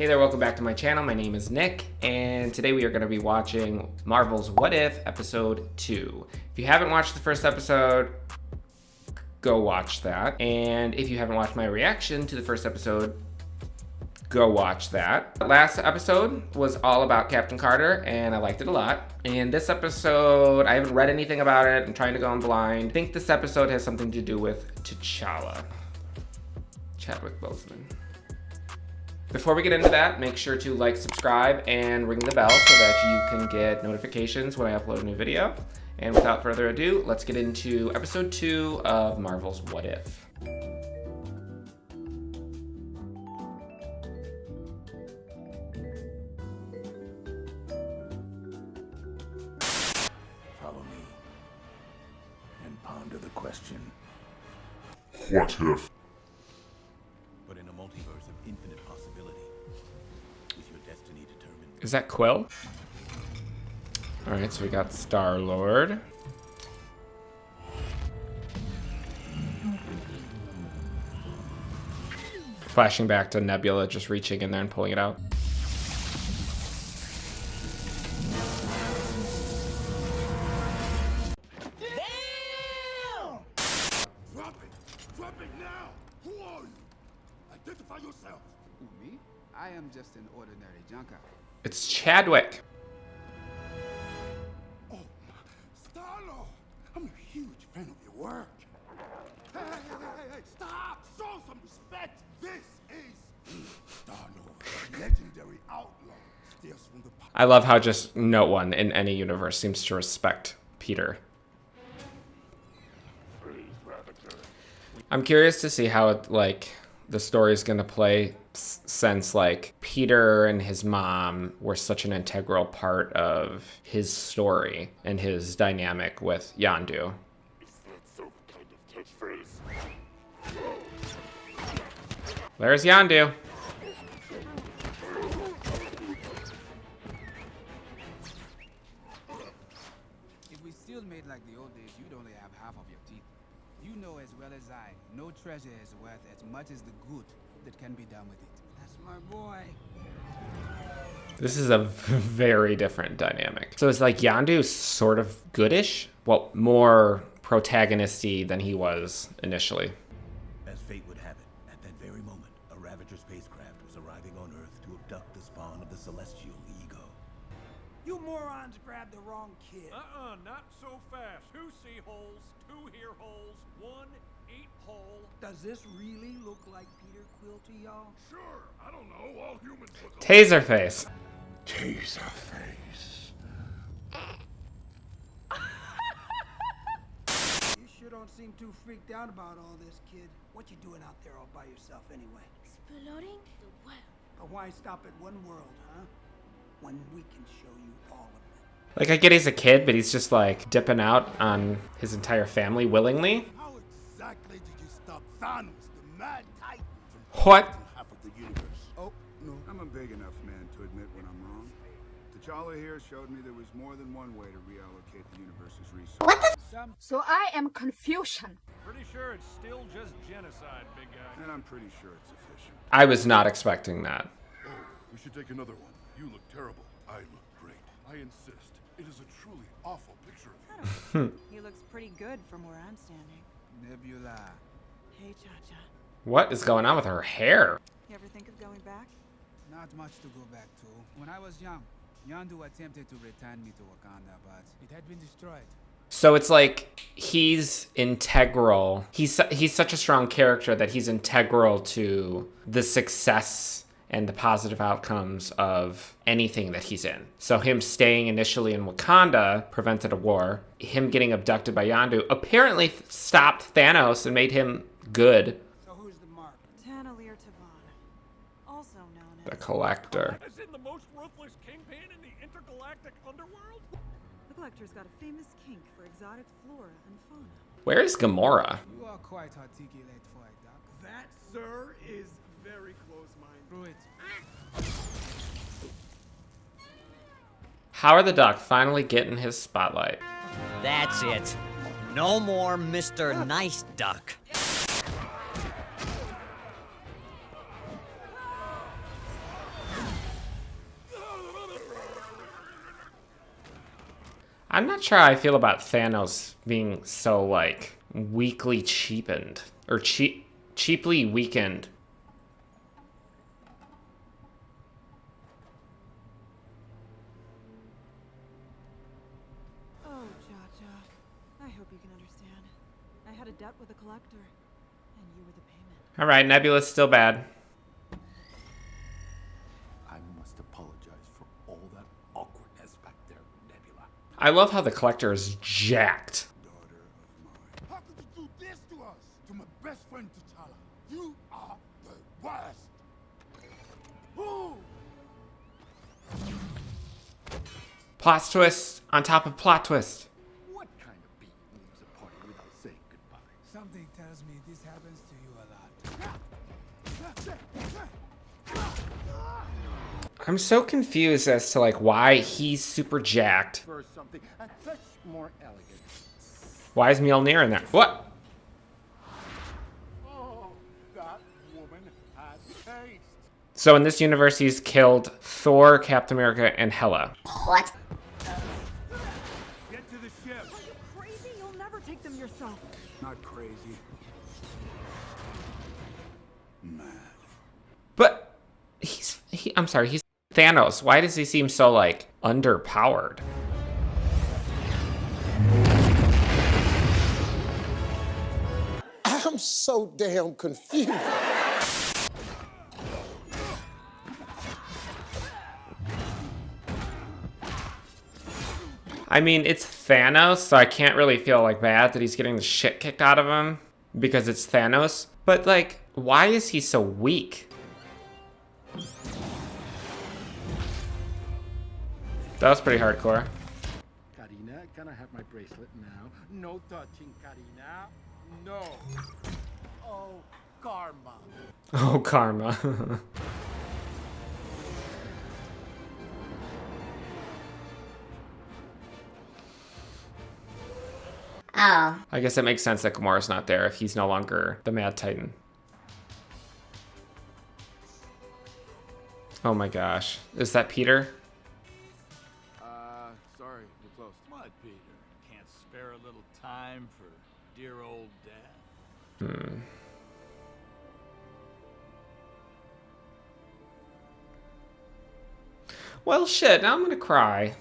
Hey there, welcome back to my channel. My name is Nick, and today we are going to be watching Marvel's What If Episode 2. If you haven't watched the first episode, go watch that. And if you haven't watched my reaction to the first episode, go watch that. The last episode was all about Captain Carter, and I liked it a lot. And this episode, I haven't read anything about it. I'm trying to go in blind. I think this episode has something to do with T'Challa. Chadwick Boseman. Before we get into that, make sure to like, subscribe, and ring the bell so that you can get notifications when I upload a new video. And without further ado, let's get into episode 2 of Marvel's What If. Follow me and ponder the question. What if? But in a multiverse of infinite possibility, is your destiny determined? Is that Quill? Alright, so we got Star-Lord. Flashing back to Nebula just reaching in there and pulling it out. Drop it now! Who are you? Identify yourself! Who, me? I am just an ordinary junker. It's Chadwick. Oh, Star-Lord! I'm a huge fan of your work. Hey, stop! Show some respect! This is Star-Lord, legendary outlaw. Steals from the I love how just no one in any universe seems to respect Peter. I'm curious to see how it, the story's gonna play since Peter and his mom were such an integral part of his story and his dynamic with Yondu. There's Yondu. If we still made like the old days, you'd only have half of your teeth. You know as well as I, no treasure is worth as much as the good that can be done with it. That's my boy. This is a very different dynamic. So it's like Yondu's sort of goodish? Well, more protagonist-y than he was initially. As fate would have it, at that very moment, a Ravager spacecraft was arriving on Earth to abduct the spawn of the Celestial Ego. You morons grabbed the wrong kid. Not so fast. 2 see holes, 2 hear holes, 1 8 hole. Does this really look like Peter Quill to y'all? Sure, I don't know, all humans look Taserface. Taserface. You sure don't seem too freaked out about all this, kid. What you doing out there all by yourself anyway? Exploring the world. But why stop at one world, huh? When we can show you all of them. I get he's a kid, but he's just dipping out on his entire family willingly. How exactly did you stop Thanos, the mad titan, from What? taking half of the universe? Oh, no, I'm a big enough man to admit when I'm wrong. T'Challa here showed me there was more than one way to reallocate the universe's resources. So I am confusion. Pretty sure it's still just genocide, big guy. And I'm pretty sure it's efficient. I was not expecting that. Oh, we should take another one. You look terrible. I look great. I insist. It is a truly awful picture of you. He looks pretty good from where I'm standing. Nebula. Hey, Cha-Cha. What is going on with her hair? You ever think of going back? Not much to go back to. When I was young, Yondu attempted to return me to Wakanda, but it had been destroyed. So it's he's integral. He's such a strong character that he's integral to the success and the positive outcomes of anything that he's in. So him staying initially in Wakanda prevented a war. Him getting abducted by Yondu apparently stopped Thanos and made him good. So who's the mark? Tanaleer Tavon, also known The as... Collector. As in the most ruthless kingpin in the intergalactic underworld? The Collector's got a famous kink for exotic flora and fauna. Where is Gamora? You are quite articulate for a duck. That, sir, is very close-minded. Through it. Howard the Duck finally getting his spotlight. That's it. No more Mr. Nice Duck. I'm not sure how I feel about Thanos being so, like, weakly cheapened. Or cheaply weakened. Oh, Jaja. I hope you can understand. I had a debt with the collector, and you were the payment. Alright, Nebula's still bad. I must apologize for all that awkwardness back there, Nebula. I love how the collector is jacked. Daughter of mine. How could you do this to us? To my best friend T'Challa. You are the worst. Who? Plot twist on top of plot twist. What kind of being leaves a party without saying goodbye? Something tells me this happens to you a lot. I'm so confused as to like why he's super jacked. For something a touch more elegant. Why is Mjolnir in there? What? Oh, that woman has taste. So in this universe, he's killed Thor, Captain America, and Hela. What? Get to the ship. Are you crazy? You'll never take them yourself. Not crazy. Mad. But I'm sorry, he's Thanos. Why does he seem so like underpowered? I'm so damn confused. I mean, it's Thanos, so I can't really feel like bad that he's getting the shit kicked out of him because it's Thanos. But like, why is he so weak? That was pretty hardcore. Karina, can I have my bracelet now? No touching, Karina. No. Oh, karma. Oh, karma. Oh. I guess it makes sense that Gamora's not there if he's no longer the Mad Titan. Oh my gosh. Is that Peter? Sorry, we're close. What, Peter? Can't spare a little time for dear old Dad? Well, shit, now I'm gonna cry.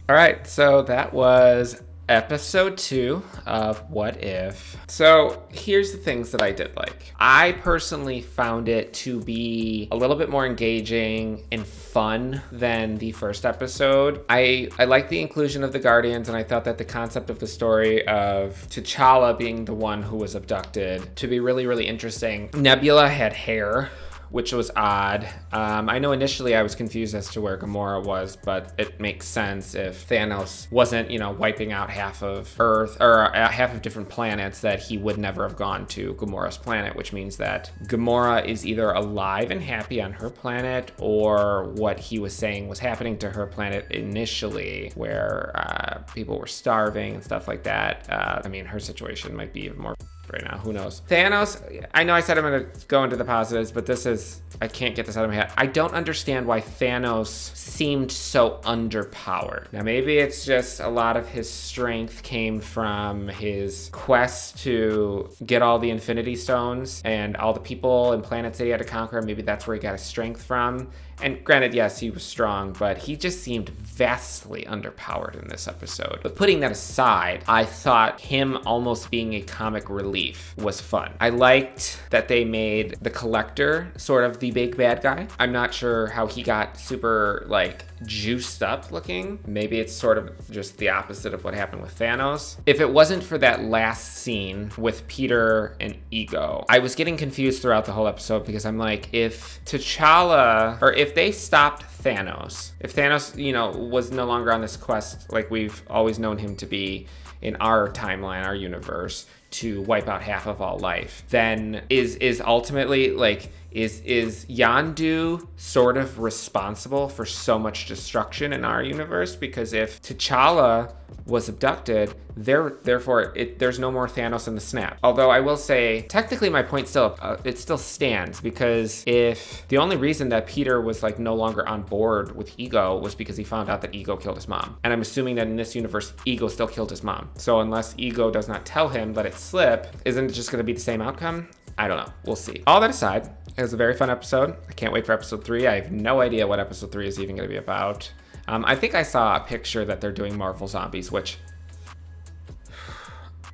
Alright, so that was episode 2 of What If. So here's the things that I did like. I personally found it to be a little bit more engaging and fun than the first episode. I liked the inclusion of the Guardians, and I thought that the concept of the story of T'Challa being the one who was abducted to be really, really interesting. Nebula had hair, which was odd. I know initially I was confused as to where Gamora was, but it makes sense if Thanos wasn't, you know, wiping out half of Earth, or half of different planets, that he would never have gone to Gamora's planet, which means that Gamora is either alive and happy on her planet, or what he was saying was happening to her planet initially, where people were starving and stuff like that. I mean, her situation might be even more right now, who knows. Thanos, I know I said I'm gonna go into the positives, but this is, I can't get this out of my head. I don't understand why Thanos seemed so underpowered. Now maybe it's just a lot of his strength came from his quest to get all the Infinity Stones and all the people and planets that he had to conquer. Maybe that's where he got his strength from. And granted, yes, he was strong, but he just seemed vastly underpowered in this episode. But putting that aside, I thought him almost being a comic relief was fun. I liked that they made the Collector sort of the big bad guy. I'm not sure how he got super, like, juiced up looking. Maybe it's sort of just the opposite of what happened with Thanos. If it wasn't for that last scene with Peter and Ego, I was getting confused throughout the whole episode, because I'm like, if T'Challa, or if they stopped Thanos, if Thanos, you know, was no longer on this quest like we've always known him to be in our timeline, our universe, to wipe out half of all life, then is ultimately, like, is Yondu sort of responsible for so much destruction in our universe? Because if T'Challa was abducted, therefore there's no more Thanos in the snap. Although I will say, technically my point still it still stands, because if the only reason that Peter was like no longer on board with Ego was because he found out that Ego killed his mom, and I'm assuming that in this universe Ego still killed his mom. So unless Ego does not tell him, let it slip, isn't it just going to be the same outcome? I don't know. We'll see. All that aside, it was a very fun episode. I can't wait for episode 3. I have no idea what episode 3 is even going to be about. I think I saw a picture that they're doing Marvel Zombies, which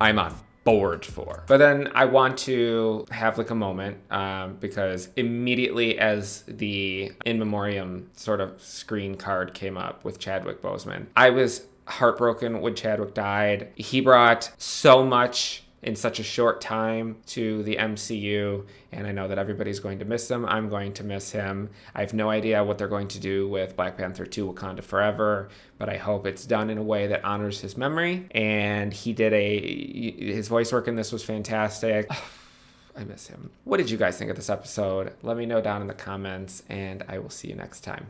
I'm on board for. But then I want to have like a moment because immediately as the in memoriam sort of screen card came up with Chadwick Boseman, I was heartbroken when Chadwick died. He brought so much in such a short time to the MCU, and I know that everybody's going to miss him. I'm going to miss him. I have no idea what they're going to do with Black Panther 2 Wakanda Forever, but I hope it's done in a way that honors his memory. And his voice work in this was fantastic. I miss him. What did you guys think of this episode? Let me know down in the comments, and I will see you next time.